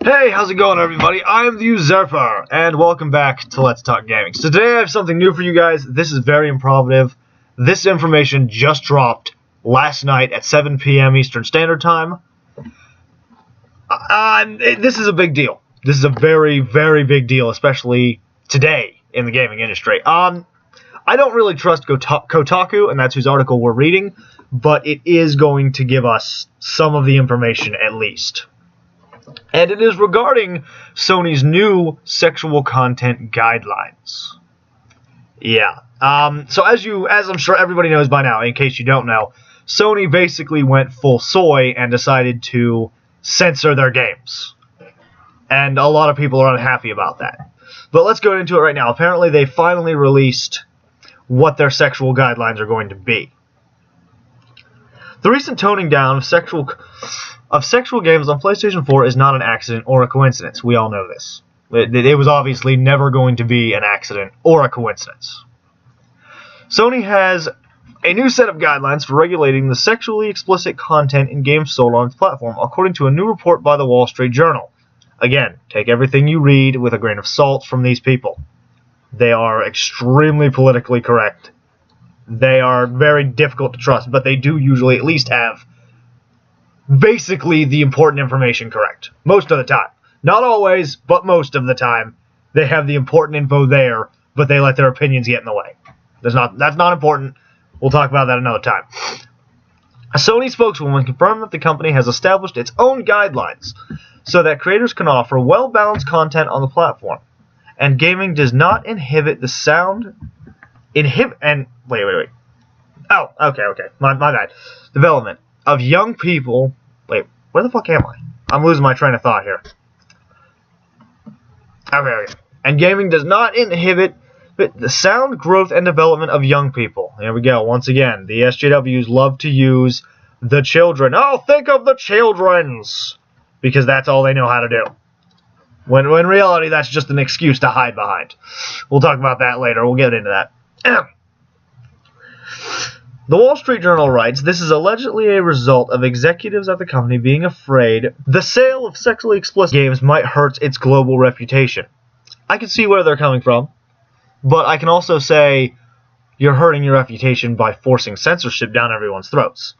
Hey, how's it going, everybody? I'm the Usurper, and welcome back to Let's Talk Gaming. So today I have something new for you guys. This is very improvative. This information just dropped last night at 7 p.m. Eastern Standard Time. This is a big deal. This is a very, very big deal, especially today in the gaming industry. I don't really trust Kotaku, and that's whose article we're reading, but it is going to give us some of the information at least. And it is regarding Sony's new sexual content guidelines. Yeah. So as I'm sure everybody knows by now, in case you don't know, Sony basically went full soy and decided to censor their games. And a lot of people are unhappy about that. But let's go into it right now. Apparently they finally released what their sexual guidelines are going to be. The recent toning down of sexual games on PlayStation 4 is not an accident or a coincidence. We all know this. It was obviously never going to be an accident or a coincidence. Sony has a new set of guidelines for regulating the sexually explicit content in games sold on its platform, according to a new report by the Wall Street Journal. Again, take everything you read with a grain of salt from these people. They are extremely politically correct. They are very difficult to trust, but they do usually at least have basically the important information correct. Most of the time. Not always, but most of the time. They have the important info there, but they let their opinions get in the way. That's not important. We'll talk about that another time. A Sony spokeswoman confirmed that the company has established its own guidelines so that creators can offer well-balanced content on the platform. And gaming does not inhibit the sound... Wait. Oh, okay. My bad. Development of young people... Wait, where the fuck am I? I'm losing my train of thought here. Okay. And gaming does not inhibit the sound, growth, and development of young people. There we go. Once again, the SJWs love to use the children. Oh, think of the children's! Because that's all they know how to do. When in reality, that's just an excuse to hide behind. We'll talk about that later. We'll get into that. The Wall Street Journal writes, this is allegedly a result of executives at the company being afraid the sale of sexually explicit games might hurt its global reputation. I can see where they're coming from, but I can also say you're hurting your reputation by forcing censorship down everyone's throats.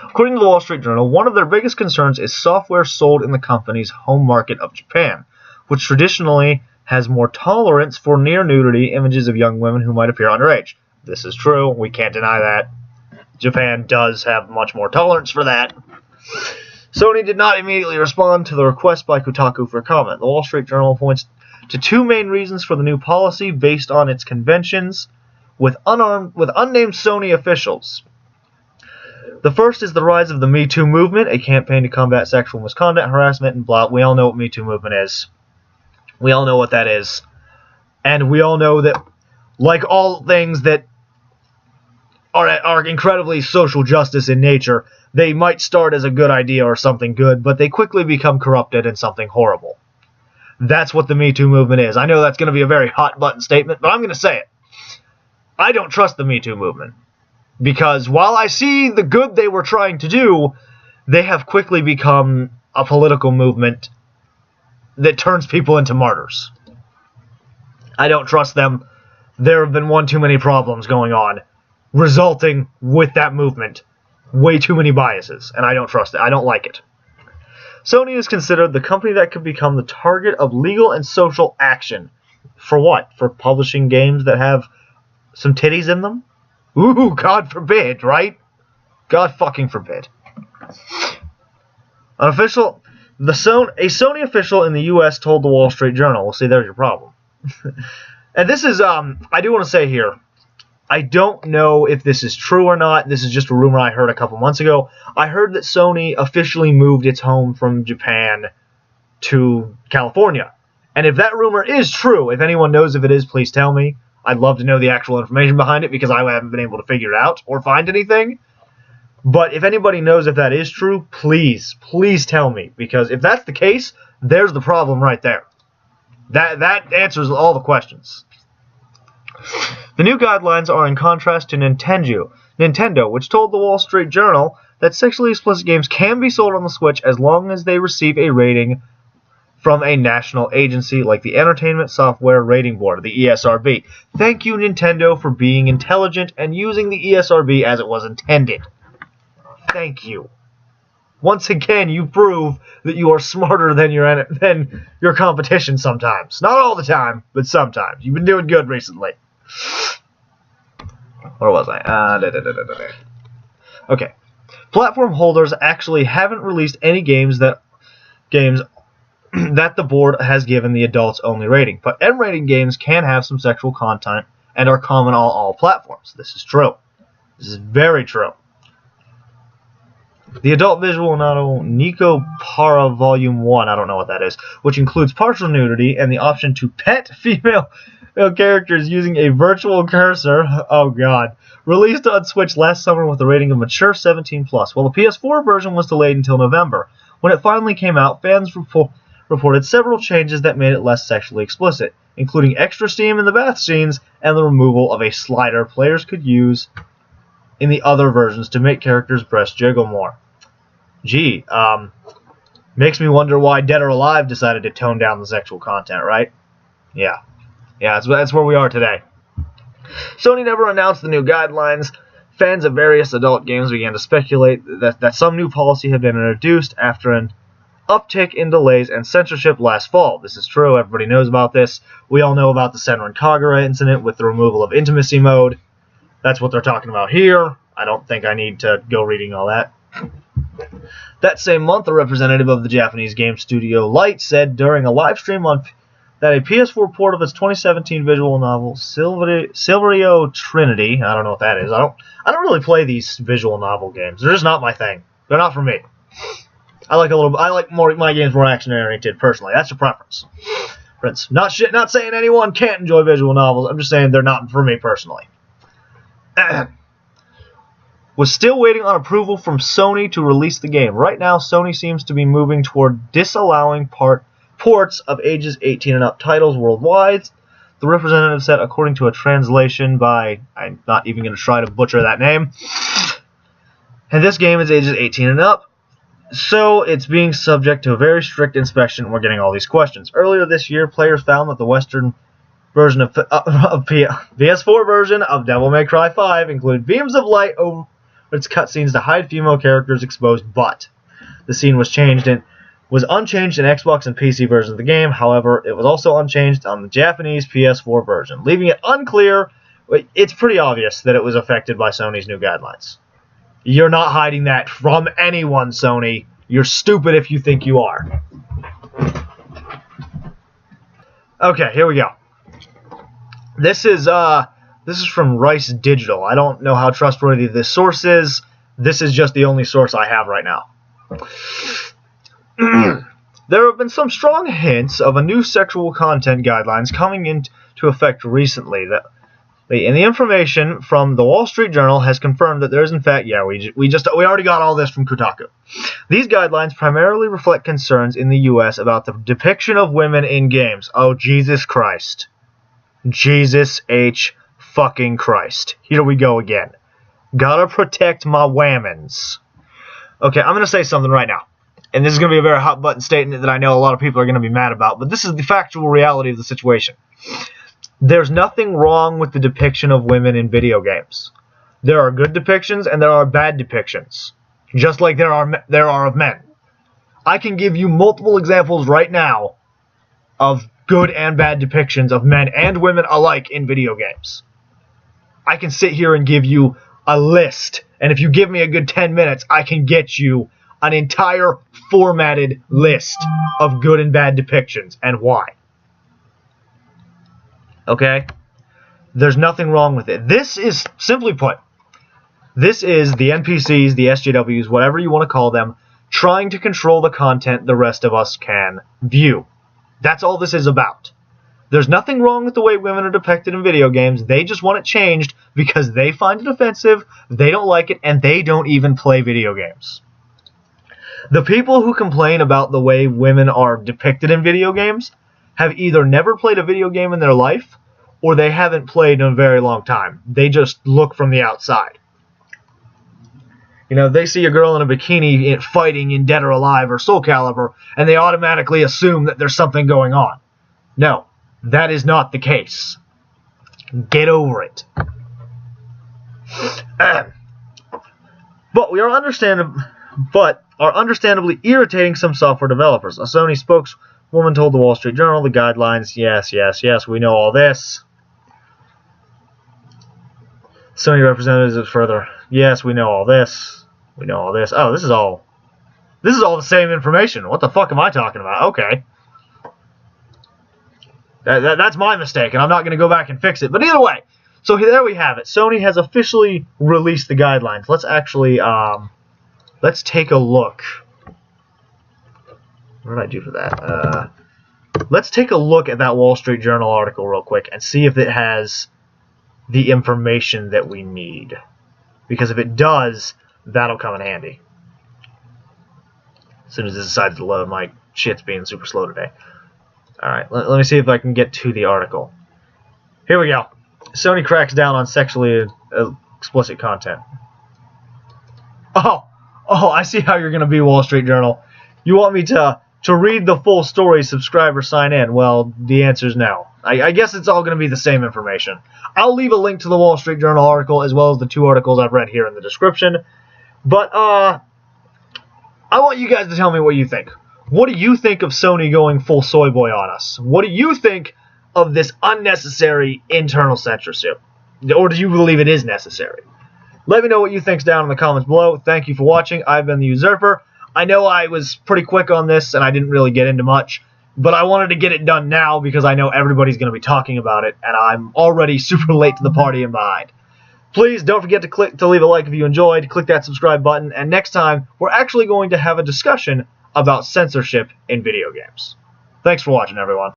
According to the Wall Street Journal, one of their biggest concerns is software sold in the company's home market of Japan, which traditionally has more tolerance for near-nudity images of young women who might appear underage. This is true. We can't deny that. Japan does have much more tolerance for that. Sony did not immediately respond to the request by Kotaku for comment. The Wall Street Journal points to two main reasons for the new policy based on its conventions with unnamed Sony officials. The first is the rise of the Me Too movement, a campaign to combat sexual misconduct, harassment, and blah. We all know what Me Too movement is. We all know what that is. And we all know that, like all things that are incredibly social justice in nature, they might start as a good idea or something good, but they quickly become corrupted in something horrible. That's what the Me Too movement is. I know that's going to be a very hot-button statement, but I'm going to say it. I don't trust the Me Too movement. Because while I see the good they were trying to do, they have quickly become a political movement that turns people into martyrs. I don't trust them. There have been one too many problems going on, resulting with that movement. Way too many biases, and I don't trust it. I don't like it. Sony is considered the company that could become the target of legal and social action. For what? For publishing games that have some titties in them? Ooh, God forbid, right? God fucking forbid. A Sony official in the U.S. told the Wall Street Journal. Well, see, there's your problem. And this is, I do want to say here, I don't know if this is true or not. This is just a rumor I heard a couple months ago. I heard that Sony officially moved its home from Japan to California. And if that rumor is true, if anyone knows if it is, please tell me. I'd love to know the actual information behind it because I haven't been able to figure it out or find anything. But if anybody knows if that is true, please tell me. Because if that's the case, there's the problem right there. That answers all the questions. The new guidelines are in contrast to Nintendo, which told the Wall Street Journal that sexually explicit games can be sold on the Switch as long as they receive a rating from a national agency like the Entertainment Software Rating Board, the ESRB. Thank you, Nintendo, for being intelligent and using the ESRB as it was intended. Thank you. Once again, you prove that you are smarter than your competition sometimes. Not all the time, but sometimes. You've been doing good recently. Where was I? Okay. Platform holders actually haven't released any games that the board has given the adults-only rating, but M-rated games can have some sexual content and are common on all platforms. This is true. This is very true. The adult visual novel Nico Para Volume 1, I don't know what that is, which includes partial nudity and the option to pet female characters using a virtual cursor, oh god, released on Switch last summer with a rating of mature 17+. While the PS4 version was delayed until November. When it finally came out, fans reported several changes that made it less sexually explicit, including extra steam in the bath scenes and the removal of a slider players could use in the other versions to make characters' breasts jiggle more. Gee, makes me wonder why Dead or Alive decided to tone down the sexual content, right? Yeah, that's where we are today. Sony never announced the new guidelines. Fans of various adult games began to speculate that some new policy had been introduced after an uptick in delays and censorship last fall. This is true. Everybody knows about this. We all know about the Senran Kagura incident with the removal of intimacy mode. That's what they're talking about here. I don't think I need to go reading all that. That same month, a representative of the Japanese game studio Light said during a live stream that a PS4 port of its 2017 visual novel Silverio Trinity, I don't know what that is. I don't really play these visual novel games. They're just not my thing. They're not for me. I like more my games more action oriented personally. That's a preference. Not saying anyone can't enjoy visual novels. I'm just saying they're not for me personally. Was still waiting on approval from Sony to release the game. Right now, Sony seems to be moving toward disallowing ports of ages 18 and up titles worldwide. The representative said, according to a translation by, I'm not even going to try to butcher that name, and this game is ages 18 and up, so it's being subject to a very strict inspection. We're getting all these questions. Earlier this year, players found that the Western version of PS4 version of Devil May Cry 5 included beams of light over its cutscenes to hide female characters' exposed butt. The scene was unchanged in Xbox and PC versions of the game. However, it was also unchanged on the Japanese PS4 version, leaving it unclear. It's pretty obvious that it was affected by Sony's new guidelines. You're not hiding that from anyone, Sony. You're stupid if you think you are. Okay, here we go. This is from Rice Digital. I don't know how trustworthy this source is. This is just the only source I have right now. There have been some strong hints of a new sexual content guidelines coming into effect recently. And the information from the Wall Street Journal has confirmed that there is, in fact, we already got all this from Kotaku. These guidelines primarily reflect concerns in the U.S. about the depiction of women in games. Oh, Jesus Christ. Jesus H. fucking Christ. Here we go again. Gotta protect my whammons. Okay, I'm gonna say something right now. And this is gonna be a very hot button statement that I know a lot of people are gonna be mad about, but this is the factual reality of the situation. There's nothing wrong with the depiction of women in video games. There are good depictions and there are bad depictions. Just like there are of men. I can give you multiple examples right now of good and bad depictions of men and women alike in video games. I can sit here and give you a list, and if you give me a good 10 minutes, I can get you an entire formatted list of good and bad depictions and why. Okay? There's nothing wrong with it. This is, simply put, this is the NPCs, the SJWs, whatever you want to call them, trying to control the content the rest of us can view. That's all this is about. There's nothing wrong with the way women are depicted in video games. They just want it changed because they find it offensive, they don't like it, and they don't even play video games. The people who complain about the way women are depicted in video games have either never played a video game in their life or they haven't played in a very long time. They just look from the outside. You know, they see a girl in a bikini fighting in Dead or Alive or Soul Calibur, and they automatically assume that there's something going on. No, that is not the case. Get over it. But are understandably irritating some software developers. A Sony spokeswoman told the Wall Street Journal the guidelines. Yes, we know all this. Sony representatives further. Yes, we know all this. We know all this. Oh, this is all the same information. What the fuck am I talking about? Okay. That's my mistake, and I'm not going to go back and fix it. But either way, so there we have it. Sony has officially released the guidelines. Let's actually, let's take a look. What did I do for that? Let's take a look at that Wall Street Journal article real quick and see if it has the information that we need. Because if it does, that'll come in handy. As soon as it decides to load, my shit's being super slow today. Alright, let me see if I can get to the article. Here we go. Sony cracks down on sexually explicit content. Oh, I see how you're going to be, Wall Street Journal. You want me to read the full story, subscribe, or sign in? Well, the answer is no. I guess it's all going to be the same information. I'll leave a link to the Wall Street Journal article as well as the 2 articles I've read here in the description. But, I want you guys to tell me what you think. What do you think of Sony going full soy boy on us? What do you think of this unnecessary internal censorship? Or do you believe it is necessary? Let me know what you think down in the comments below. Thank you for watching. I've been the Usurper. I know I was pretty quick on this and I didn't really get into much, but I wanted to get it done now because I know everybody's going to be talking about it and I'm already super late to the party and behind. Please don't forget to leave a like if you enjoyed, click that subscribe button, and next time we're actually going to have a discussion about censorship in video games. Thanks for watching, everyone.